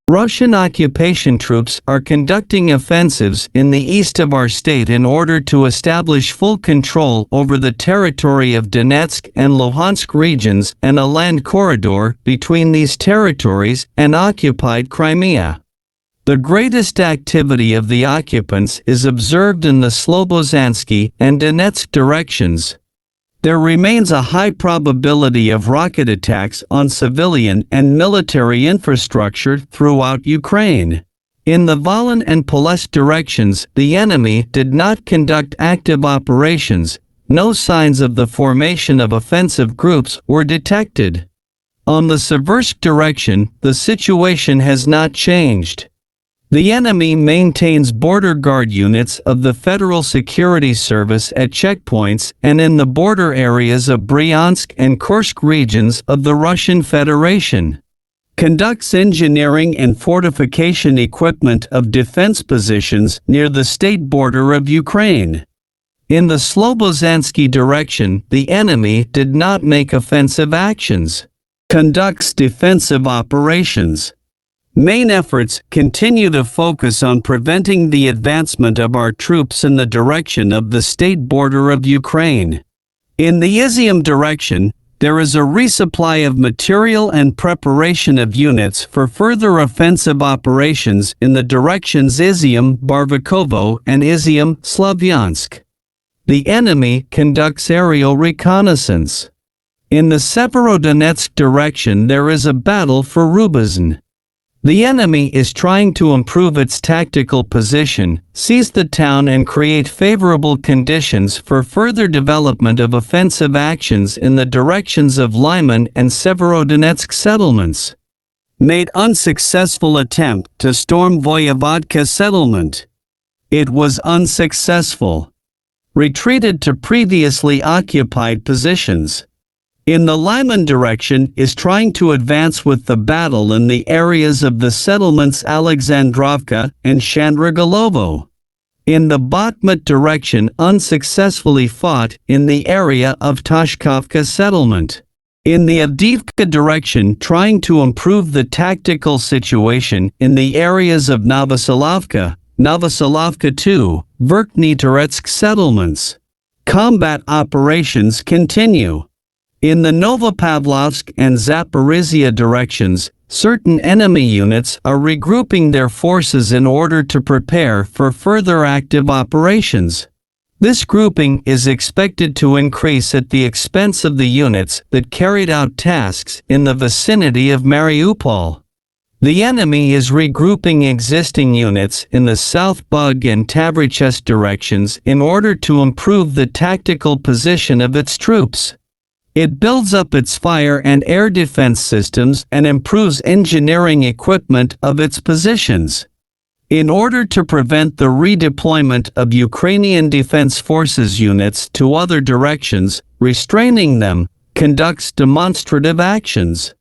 Russian occupation troops are conducting offensives in the east of our state in order to establish full control over the territory of Donetsk and Luhansk regions and a land corridor between these territories and occupied Crimea. The greatest activity of the occupants is observed in the Slobozhansky and Donetsk directions. There remains a high probability of rocket attacks on civilian and military infrastructure throughout Ukraine. In the Volyn and Polessk directions, the enemy did not conduct active operations. No signs of the formation of offensive groups were detected. On the Slavyansk direction, the situation has not changed. The enemy maintains border guard units of the Federal Security Service at checkpoints and in the border areas of Bryansk and Kursk regions of the Russian Federation. Conducts engineering and fortification equipment of defense positions near the state border of Ukraine. In the Slobozhansky direction, the enemy did not make offensive actions. Conducts defensive operations. Main efforts continue to focus on preventing the advancement of our troops in the direction of the state border of Ukraine. In the Izyum direction, there is a resupply of material and preparation of units for further offensive operations in the directions Izyum, Barveikovo and Izyum, Slavyansk. The enemy conducts aerial reconnaissance. In the Severodonetsk direction, there is a battle for Rubizn. The enemy is trying to improve its tactical position, seize the town and create favorable conditions for further development of offensive actions in the directions of Lyman and Severodonetsk settlements. Made unsuccessful attempt to storm Voyevodka settlement. It was unsuccessful. Retreated to previously occupied positions. In the Lyman direction is trying to advance with the battle in the areas of the settlements Alexandrovka and Shandrigalovo. In the Bakhmut direction unsuccessfully fought in the area of Tashkovka settlement. In the Avdiivka direction trying to improve the tactical situation in the areas of Novoselovka, Novoselovka II, Verkhny Toretsk settlements. Combat operations continue. In the Novopavlovsk and Zaporizhia directions, certain enemy units are regrouping their forces in order to prepare for further active operations. This grouping is expected to increase at the expense of the units that carried out tasks in the vicinity of Mariupol. The enemy is regrouping existing units in the South Bug and Tavrichest directions in order to improve the tactical position of its troops. It builds up its fire and air defense systems and improves engineering equipment of its positions. In order to prevent the redeployment of Ukrainian Defense Forces units to other directions, restraining them, conducts demonstrative actions.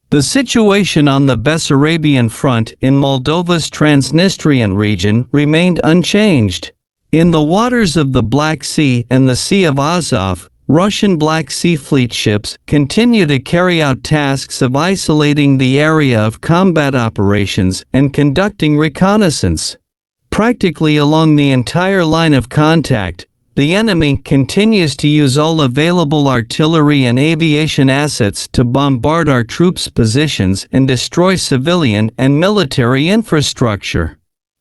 The situation on the Bessarabian front in Moldova's Transnistrian region remained unchanged. In the waters of the Black Sea and the Sea of Azov, Russian Black Sea Fleet ships continue to carry out tasks of isolating the area of combat operations and conducting reconnaissance. Practically along the entire line of contact, the enemy continues to use all available artillery and aviation assets to bombard our troops' positions and destroy civilian and military infrastructure.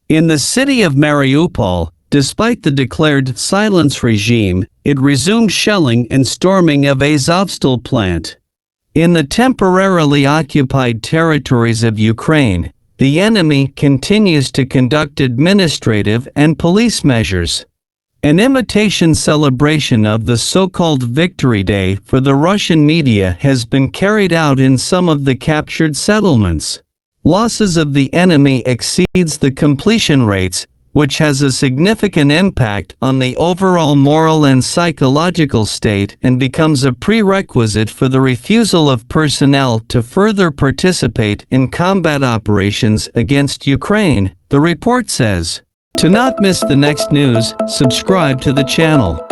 In the city of Mariupol, despite the declared silence regime, it resumed shelling and storming of Azovstal plant. In the temporarily occupied territories of Ukraine, the enemy continues to conduct administrative and police measures. An imitation celebration of the so-called Victory Day for the Russian media has been carried out in some of the captured settlements. Losses of the enemy exceeds the completion rates, which has a significant impact on the overall moral and psychological state and becomes a prerequisite for the refusal of personnel to further participate in combat operations against Ukraine, the report says. To not miss the next news, subscribe to the channel.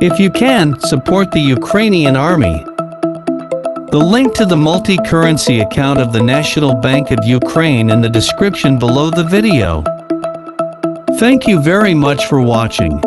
If you can, support the Ukrainian army. The link to the multi-currency account of the National Bank of Ukraine in the description below the video. Thank you very much for watching.